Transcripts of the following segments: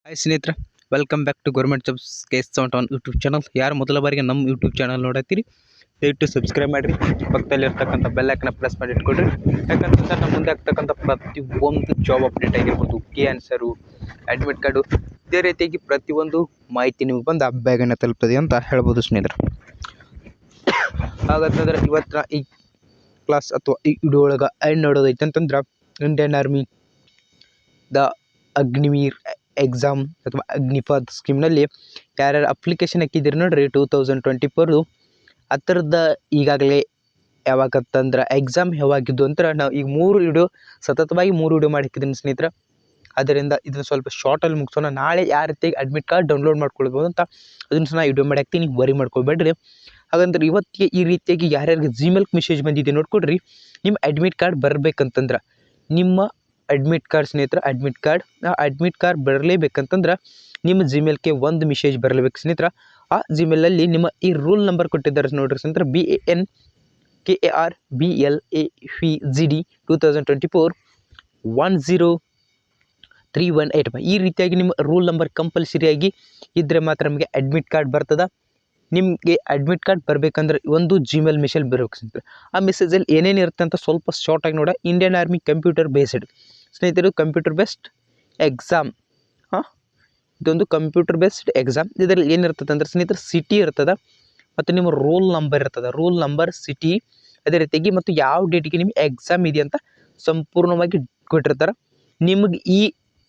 Hi ಸ್ನೇಹಿತರೆ, welcome back to government jobs ಕೇಸ್ ಸೌಂಟ್ ಆನ್ ಯೂಟ್ಯೂಬ್ ಚಾನಲ್. ಯಾರು ಮೊದಲ ಬಾರಿಗೆ ನಮ್ಮ ಯೂಟ್ಯೂಬ್ ಚಾನಲ್ ನೋಡತ್ತೀರಿ ದಯವಿಟ್ಟು ಸಬ್ಸ್ಕ್ರೈಬ್ ಮಾಡಿರಿ, ಪಕ್ಕದಲ್ಲಿರ್ತಕ್ಕಂಥ ಬೆಲ್ ಐಕನ್ನ ಪ್ರೆಸ್ ಮಾಡಿ ಇಟ್ಕೊಡ್ರಿ. ಯಾಕಂತಂದ್ರೆ ನಮ್ಮ ಮುಂದೆ ಆಗ್ತಕ್ಕಂಥ ಪ್ರತಿಯೊಂದು ಜಾಬ್ ಅಪ್ಡೇಟ್ ಆಗಿರ್ಬೋದು, ಕೀ ಆನ್ಸರು, ಅಡ್ಮಿಟ್ ಕಾರ್ಡು, ಇದೇ ರೀತಿಯಾಗಿ ಪ್ರತಿಯೊಂದು ಮಾಹಿತಿ ನಿಮಗೆ ಬಂದು ಬೇಗನೆ ತಲುಪ್ತದೆ ಅಂತ ಹೇಳ್ಬೋದು ಸ್ನೇಹಿತರೆ. ಹಾಗಂತಂದ್ರೆ ಇವತ್ತಿನ ಈ ಕ್ಲಾಸ್ ಅಥವಾ ಈ ವಿಡಿಯೋ ಒಳಗೆ ಏನು ನೋಡೋದೈತೆ ಅಂತಂದ್ರೆ Indian army the Agniveer exam ಅಥವಾ ಅಗ್ನಿಪಥ್ ಸ್ಕೀಮ್ನಲ್ಲಿ ಯಾರ್ಯಾರು ಅಪ್ಲಿಕೇಶನ್ ಹಾಕಿದ್ದೀರಿ ನೋಡ್ರಿ 2024 ಆ ಥರದ ಈಗಾಗಲೇ ಯಾವಾಗತ್ತಂದ್ರೆ ಎಕ್ಸಾಮ್ ಯಾವಾಗಿದ್ದು ಅಂತ ನಾವು ಈಗ ಸತತವಾಗಿ ಮೂರು ವಿಡಿಯೋ ಮಾಡಿ ಹಾಕಿದ್ದೀನಿ ಸ್ನೇಹಿತರೆ. ಅದರಿಂದ ಇದನ್ನು ಸ್ವಲ್ಪ ಶಾರ್ಟಲ್ಲಿ ಮುಗಿಸೋಣ. ನಾಳೆ ಯಾವ ರೀತಿಯಾಗಿ ಅಡ್ಮಿಟ್ ಕಾರ್ಡ್ ಡೌನ್ಲೋಡ್ ಮಾಡ್ಕೊಳ್ಬೋದು ಅಂತ ಅದನ್ನು ಸಹ ವಿಡಿಯೋ ಮಾಡಿ ಹಾಕ್ತೀನಿ, ವರಿ ಮಾಡ್ಕೊಬೇಡ್ರಿ. ಹಾಗಂದ್ರೆ ಇವತ್ತಿಗೆ ಈ ರೀತಿಯಾಗಿ ಯಾರ್ಯಾರಿಗೆ ಜಿಮೇಲ್ ಮೆಸೇಜ್ ಬಂದಿದೆ ನೋಡ್ಕೊಡ್ರಿ. ನಿಮ್ಮ ಅಡ್ಮಿಟ್ ಕಾರ್ಡ್ ಬರಬೇಕಂತಂದ್ರೆ ನಿಮ್ಮ ಅಡ್ಮಿಟ್ ಕಾರ್ಡ್ ಸ್ನೇಹಿತರೆ, ಅಡ್ಮಿಟ್ ಕಾರ್ಡ್ ಬರಲೇಬೇಕಂತಂದ್ರೆ ನಿಮ್ಮ ಜಿಮೇಲ್ಗೆ ಒಂದು ಮೆಸೇಜ್ ಬರಲೇಬೇಕು ಸ್ನೇಹಿತರೆ. ಆ ಜಿಮೇಲಲ್ಲಿ ನಿಮ್ಮ ಈ ರೂಲ್ ನಂಬರ್ ಕೊಟ್ಟಿದ್ದಾರೆ ನೋಡ್ರಿ ಸ್ನೇಹಿತರೆ, BANKARBLAVGD 2024 10318. ಈ ರೀತಿಯಾಗಿ ನಿಮ್ಮ ರೂಲ್ ನಂಬರ್ ಕಂಪಲ್ಸರಿಯಾಗಿ ಇದ್ದರೆ ಮಾತ್ರ ನಮಗೆ ಅಡ್ಮಿಟ್ ಕಾರ್ಡ್ ಬರ್ತದೆ. ನಿಮಗೆ ಅಡ್ಮಿಟ್ ಕಾರ್ಡ್ ಬರಬೇಕಂದ್ರೆ ಒಂದು ಜಿಮೇಲ್ ಮೆಸೇಜ್ ಬರಬೇಕು ಸ್ನೇಹಿತರೆ. ಆ ಮೆಸೇಜಲ್ಲಿ ಏನೇನು ಇರುತ್ತೆ ಅಂತ ಸ್ವಲ್ಪ ಶಾರ್ಟಾಗಿ ನೋಡ. ಇಂಡಿಯನ್ ಆರ್ಮಿ ಕಂಪ್ಯೂಟರ್ ಬೇಸ್ಡ್ ಸ್ನೇಹಿತರು, ಕಂಪ್ಯೂಟರ್ ಬೇಸ್ಡ್ ಎಕ್ಸಾಮ್. ಇದೊಂದು ಕಂಪ್ಯೂಟರ್ ಬೇಸ್ಡ್ ಎಕ್ಸಾಮ್. ಇದರಲ್ಲಿ ಏನಿರ್ತದೆ ಅಂದ್ರೆ ಸ್ನೇಹಿತರೆ, ಸಿಟಿ ಇರ್ತದೆ ಮತ್ತು ನಿಮ್ಮ ರೋಲ್ ನಂಬರ್ ಇರ್ತದೆ, ರೂಲ್ ನಂಬರ್, ಸಿಟಿ, ಅದೇ ರೀತಿಯಾಗಿ ಮತ್ತು ಯಾವ ಡೇಟಿಗೆ ನಿಮಗೆ ಎಕ್ಸಾಮ್ ಇದೆ ಅಂತ ಸಂಪೂರ್ಣವಾಗಿ ಕೊಟ್ಟಿರ್ತಾರೆ. ನಿಮಗೆ ಈ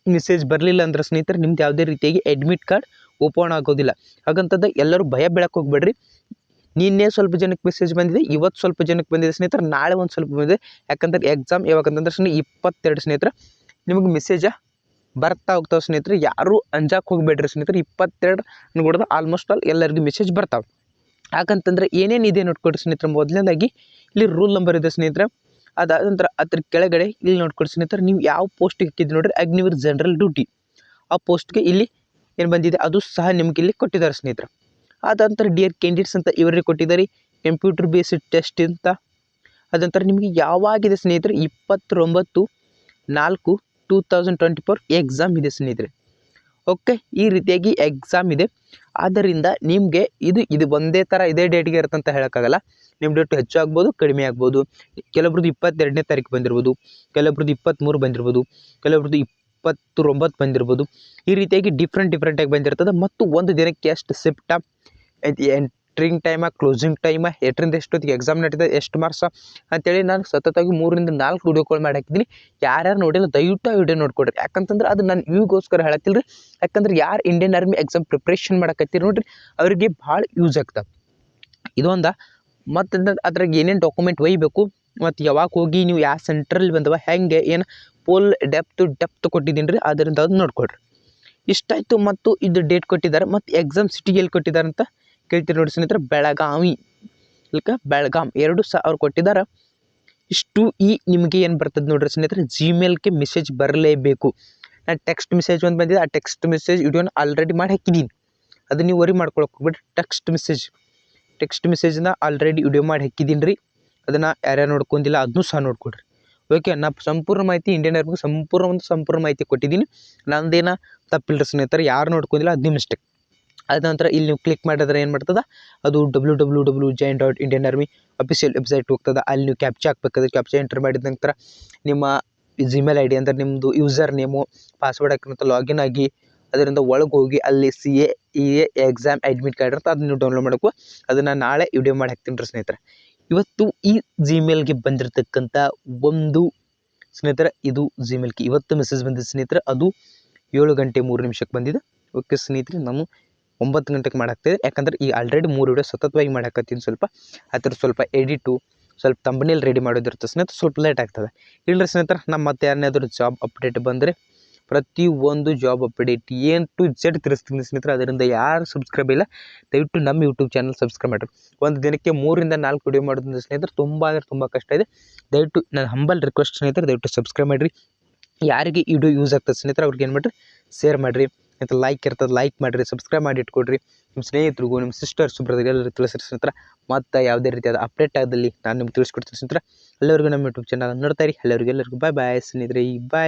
ಮೆಸೇಜ್ ಬರಲಿಲ್ಲ ಅಂದ್ರೆ ಸ್ನೇಹಿತರೆ, ನಿಮ್ದು ಯಾವುದೇ ರೀತಿಯಾಗಿ ಅಡ್ಮಿಟ್ ಕಾರ್ಡ್ ಓಪನ್ ಆಗೋದಿಲ್ಲ. ಹಾಗಂತಂದ ಎಲ್ಲರೂ ಭಯ ಬೀಳಕ್ಕೆ ಹೋಗ್ಬೇಡ್ರಿ. ನಿನ್ನೆ ಸ್ವಲ್ಪ ಜನಕ್ಕೆ ಮೆಸೇಜ್ ಬಂದಿದೆ, ಇವತ್ತು ಸ್ವಲ್ಪ ಜನಕ್ಕೆ ಬಂದಿದೆ ಸ್ನೇಹಿತರೆ, ನಾಳೆ ಒಂದು ಸ್ವಲ್ಪ ಬಂದಿದೆ. ಯಾಕಂದ್ರೆ ಎಕ್ಸಾಮ್ ಯಾವಾಗಂತಂದ್ರೆ 22 ಸ್ನೇಹಿತರೆ ನಿಮಗೆ ಮೆಸೇಜ ಬರ್ತಾ ಹೋಗ್ತಾವೆ ಸ್ನೇಹಿತರೆ. ಯಾರು ಅಂಜಾಕೆ ಹೋಗ್ಬೇಡ್ರಿ ಸ್ನೇಹಿತರೆ. 22 ಅನ್ಕೊಡ್ದು ಆಲ್ಮೋಸ್ಟ್ ಆಲ್ ಎಲ್ಲರಿಗೂ ಮೆಸೇಜ್ ಬರ್ತಾವೆ. ಯಾಕಂತಂದ್ರೆ ಏನೇನಿದೆ ನೋಡ್ಕೊಡ್ರಿ ಸ್ನೇಹಿತರೆ. ಮೊದಲನೇದಾಗಿ ಇಲ್ಲಿ ರೂಲ್ ನಂಬರ್ ಇದೆ ಸ್ನೇಹಿತರೆ. ಅದಾದ ನಂತರ ಅದ್ರ ಕೆಳಗಡೆ ಇಲ್ಲಿ ನೋಡ್ಕೊಡ್ರಿ ಸ್ನೇಹಿತರೆ, ನೀವು ಯಾವ ಪೋಸ್ಟಿಗೆ ಹಾಕಿದ್ದು ನೋಡ್ರಿ, ಅಗ್ನಿವೀರ್ ಜನರಲ್ ಡ್ಯೂಟಿ, ಆ ಪೋಸ್ಟ್ಗೆ ಇಲ್ಲಿ ಏನು ಬಂದಿದೆ ಅದು ಸಹ ನಿಮ್ಗೆ ಇಲ್ಲಿ ಕೊಟ್ಟಿದ್ದಾರೆ ಸ್ನೇಹಿತರೆ. ಅದ ನಂತರ ಡಿಯರ್ ಕ್ಯಾಂಡಿಡೇಟ್ಸ್ ಅಂತ ಇವರಿಗೆ ಕೊಟ್ಟಿದ್ದಾರೆ, ಕಂಪ್ಯೂಟರ್ ಬೇಸ್ಡ್ ಟೆಸ್ಟ್ ಅಂತ. ಅದಂತರ ನಿಮಗೆ ಯಾವಾಗಿದೆ ಸ್ನೇಹಿತರೆ, 29/4/2024 ಎಕ್ಸಾಮ್ ಇದೆ ಸ್ನೇಹಿತರೆ. ಓಕೆ, ಈ ರೀತಿಯಾಗಿ ಎಕ್ಸಾಮ್ ಇದೆ. ಆದ್ದರಿಂದ ನಿಮಗೆ ಇದು ಒಂದೇ ಥರ ಇದೇ ಡೇಟ್ಗೆ ಇರುತ್ತಂತ ಹೇಳೋಕ್ಕಾಗಲ್ಲ. ನಿಮ್ಮ ಡೇಟು ಹೆಚ್ಚು ಆಗ್ಬೋದು, ಕಡಿಮೆ ಆಗ್ಬೋದು. ಕೆಲವೊಬ್ರದ್ದು 22ನೇ ತಾರೀಕು ಬಂದಿರ್ಬೋದು, ಕೆಲವೊಬ್ರದ್ದು 23 ಬಂದಿರ್ಬೋದು, ಕೆಲವೊಬ್ರದ್ದು 29 ಬಂದಿರ್ಬೋದು. ಈ ರೀತಿಯಾಗಿ ಡಿಫ್ರೆಂಟಾಗಿ ಬಂದಿರ್ತದೆ. ಮತ್ತು ಒಂದು ದಿನಕ್ಕೆ ಎಷ್ಟು shift, entering time, closing time, ಎಷ್ಟರಿಂದ ಎಷ್ಟೊತ್ತಿಗೆ ಎಕ್ಸಾಮ್ ನಡೀತದೆ, ಎಷ್ಟು ಮಾರ್ಕ್ಸ ಅಂತೇಳಿ ನಾನು ಸತತವಾಗಿ 3 ರಿಂದ 4 ವಿಡಿಯೋಗಳು ಮಾಡಿ ಹಾಕಿದ್ದೀನಿ. ಯಾರ್ಯಾರು ನೋಡಿಲ್ಲ ದಯವಿಟ್ಟು ಆ ವಿಡಿಯೋ ನೋಡ್ಕೊಡ್ರಿ. ಯಾಕಂತಂದ್ರೆ ಅದು ನಾನು ಇವಿಗೋಸ್ಕರ ಹೇಳತ್ತಿಲ್ಲ ರೀ. ಯಾಕಂದ್ರೆ ಯಾರು ಇಂಡಿಯನ್ ಆರ್ಮಿ ಎಕ್ಸಾಮ್ ಪ್ರಿಪ್ರೇಷನ್ ಮಾಡಕತ್ತೀರಿ ನೋಡ್ರಿ, ಅವರಿಗೆ ಭಾಳ ಯೂಸ್ ಆಗ್ತದೆ ಇದೊಂದು. ಮತ್ತು ಅದ್ರಾಗ ಏನೇನು ಡಾಕ್ಯುಮೆಂಟ್ ಒಯ್ಯಬೇಕು ಮತ್ತು ಯಾವಾಗ ಹೋಗಿ ನೀವು ಯಾವ ಸೆಂಟ್ರಲ್ಲಿ ಬಂದವ, ಹೆಂಗೆ ಏನು ಪೋಲ್ ಡೆಪ್ತ್ ಕೊಟ್ಟಿದ್ದೀನಿ ರೀ, ಅದರಿಂದ ಅದು ನೋಡ್ಕೊಡ್ರಿ. ಇಷ್ಟಾಯಿತು. ಮತ್ತು ಇದು ಡೇಟ್ ಕೊಟ್ಟಿದ್ದಾರೆ ಮತ್ತು ಎಕ್ಸಾಮ್ ಸಿಟಿ ಎಲ್ಲಿ ಕೊಟ್ಟಿದ್ದಾರೆ ಅಂತ ಕೇಳ್ತೀರಿ ನೋಡಿ ಸ್ನೇಹಿತರೆ. ಬೆಳಗಾವಿ, ಬೆಳಗಾಂ 2 ಸಹ ಅವ್ರು ಕೊಟ್ಟಿದ್ದಾರೆ. ಇಷ್ಟು ನಿಮಗೆ ಏನು ಬರ್ತದೆ ನೋಡ್ರಿ ಸ್ನೇಹಿತರೆ, ಜಿಮೇಲ್ಗೆ ಮೆಸೇಜ್ ಬರಲೇಬೇಕು. ನಾನು ಟೆಕ್ಸ್ಟ್ ಮೆಸೇಜ್ ಒಂದು ಬಂದಿದೆ, ಆ ಟೆಕ್ಸ್ಟ್ ಮೆಸೇಜ್ ವಿಡಿಯೋನ ಆಲ್ರೆಡಿ ಮಾಡಿ ಹಾಕಿದ್ದೀನಿ. ಅದು ನೀವು ವರಿ ಮಾಡ್ಕೊಳಕ್ಕೆ ಹೋಗ್ಬಿಡ್ರಿ. ಟೆಕ್ಸ್ಟ್ ಮೆಸೇಜ್ನ ಆಲ್ರೆಡಿ ವಿಡಿಯೋ ಮಾಡಿ ಹಾಕಿದ್ದೀನಿ ರೀ. ಅದನ್ನು ಯಾರ್ಯಾರು ನೋಡ್ಕೊಂಡಿಲ್ಲ ಅದನ್ನೂ ಸಹ ನೋಡ್ಕೊಡ್ರಿ. ಓಕೆ, ನಾ ಸಂಪೂರ್ಣ ಮಾಹಿತಿ ಇಂಡಿಯನ್ ಆರ್ಮಿಗೆ ಸಂಪೂರ್ಣ ಮಾಹಿತಿ ಕೊಟ್ಟಿದ್ದೀನಿ. ನಂದೇನ ತಪ್ಪಿಲ್ಲ ಸ್ನೇಹಿತರೆ, ಯಾರು ನೋಡ್ಕೊಂಡಿಲ್ಲ ಅದು ನಿಮ್ಮ ಮಿಸ್ಟೇಕ್. ಅದ ನಂತರ ಇಲ್ಲಿ ನೀವು ಕ್ಲಿಕ್ ಮಾಡಿದ್ರೆ ಏನು ಮಾಡ್ತದೆ, ಅದು www.join.indianarmy ಅಫಿಷಿಯಲ್ ವೆಬ್ಸೈಟ್ ಹೋಗ್ತದೆ. ಅಲ್ಲಿ ನೀವು ಕ್ಯಾಪ್ಚಾ ಹಾಕ್ಬೇಕಾದ್ರೆ ಕ್ಯಾಪ್ಚಾ ಎಂಟರ್ ಮಾಡಿದ ನಂತರ ನಿಮ್ಮ ಜಿಮೇಲ್ ID ಅಂದರೆ ನಿಮ್ಮದು ಯೂಸರ್ ನೇಮು, ಪಾಸ್ವರ್ಡ್ ಹಾಕಿದಂಥ ಲಾಗಿನ್ ಆಗಿ ಅದರಿಂದ ಒಳಗೆ ಹೋಗಿ ಅಲ್ಲಿ CA ಎಕ್ಸಾಮ್ ಅಡ್ಮಿಟ್ ಕಾರ್ಡ್ ಇರುತ್ತೆ, ಅದನ್ನು ನೀವು ಡೌನ್ಲೋಡ್ ಮಾಡಬೇಕು. ಅದನ್ನು ನಾಳೆ ವಿಡಿಯೋ ಮಾಡಿ ಹಾಕ್ತೀನಿ ರೀ ಸ್ನೇಹಿತರೆ. ಇವತ್ತು ಈ ಜಿಮೇಲ್ಗೆ ಬಂದಿರತಕ್ಕಂಥ ಒಂದು ಸ್ನೇಹಿತರೆ, ಇದು ಜಿಮೇಲ್ಗೆ ಇವತ್ತು ಮೆಸೇಜ್ ಬಂದಿದೆ ಸ್ನೇಹಿತರೆ. ಅದು 7:03 ಬಂದಿದೆ. ಓಕೆ ಸ್ನೇಹಿತರೆ, ನಾನು 9 ಗಂಟೆಗೆ ಮಾಡಾಕ್ತಿದ್ದೆ. ಯಾಕಂದ್ರೆ ಈಗ ಆಲ್ರೆಡಿ 3 ವಿಡಿಯೋ ಸತತವಾಗಿ ಮಾಡಾಕತ್ತೀನಿ. ಸ್ವಲ್ಪ ಎಡಿಟು, ಸ್ವಲ್ಪ ಥಂಬ್ನೇಲ್ ರೆಡಿ ಮಾಡೋದಿರುತ್ತೆ ಸ್ನೇಹಿತರೆ, ಸ್ವಲ್ಪ ಲೇಟ್ ಆಗ್ತದೆ. ಇಲ್ಲರಿ ಸ್ನೇಹಿತರೆ, ನಮ್ಮ ಮತ್ತೆ ಯಾರನ್ನಾದರೂ ಜಾಬ್ ಅಪ್ಡೇಟ್ ಬಂದರೆ ಪ್ರತಿಯೊಂದು job update A to Z ತಿಳಿಸ್ತೀನಿ ಸ್ನೇಹಿತರೆ. ಅದರಿಂದ ಯಾರು ಸಬ್ಸ್ಕ್ರೈಬ್ ಇಲ್ಲ ದಯವಿಟ್ಟು ನಮ್ಮ ಯೂಟ್ಯೂಬ್ ಚಾನಲ್ ಸಬ್ಸ್ಕ್ರೈಬ್ ಮಾಡಿರಿ. ಒಂದು ದಿನಕ್ಕೆ 3 ರಿಂದ 4 ವಿಡಿಯೋ ಮಾಡೋದ್ರಿಂದ ಸ್ನೇಹಿತರೆ ತುಂಬ ಅಂದರೆ ತುಂಬ ಕಷ್ಟ ಇದೆ. ದಯವಿಟ್ಟು ನನ್ನ ಹಂಬಲ್ ರಿಕ್ವೆಸ್ಟ್ ಸ್ನೇಹಿತರೆ, ದಯವಿಟ್ಟು ಸಬ್ಸ್ಕ್ರೈಬ್ ಮಾಡಿರಿ. ಯಾರಿಗೆ ಈ ವಿಡಿಯೋ ಯೂಸ್ ಆಗ್ತದೆ ಸ್ನೇಹಿತರೆ ಅವ್ರಿಗೆ ಏನು ಮಾಡಿರಿ, ಶೇರ್ ಮಾಡಿರಿ. ಮತ್ತು ಲೈಕ್ ಇರ್ತದೆ, ಲೈಕ್ ಮಾಡಿರಿ, ಸಬ್ಸ್ಕ್ರೈಬ್ ಮಾಡಿ ಇಟ್ಕೊಡ್ರಿ. ನಿಮ್ಮ ಸ್ನೇಹಿತರಿಗೂ, ನಿಮ್ಮ ಸಿಸ್ಟರ್ಸ್ ಬ್ರದರ್ ಎಲ್ಲರೂ ತಿಳಿಸ್ರಿ ಸ್ನೇಹಿತರೆ. ಮತ್ತು ಯಾವುದೇ ರೀತಿಯಾದ ಅಪ್ಡೇಟ್ ಆದಲ್ಲಿ ನಾನು ನಿಮ್ಗೆ ತಿಳಿಸ್ಕೊಡ್ತೀನಿ ಸ್ನೇಹಿತರೆ. ಎಲ್ಲರಿಗೂ ನಮ್ಮ ಯೂಟ್ಯೂಬ್ ಚಾನಲ್ ನೋಡ್ತಾ ಇರಿ. ಎಲ್ಲರಿಗೂ ಬಾಯ್ ಸ್ನೇಹಿತರೆ, ಬಾಯ್.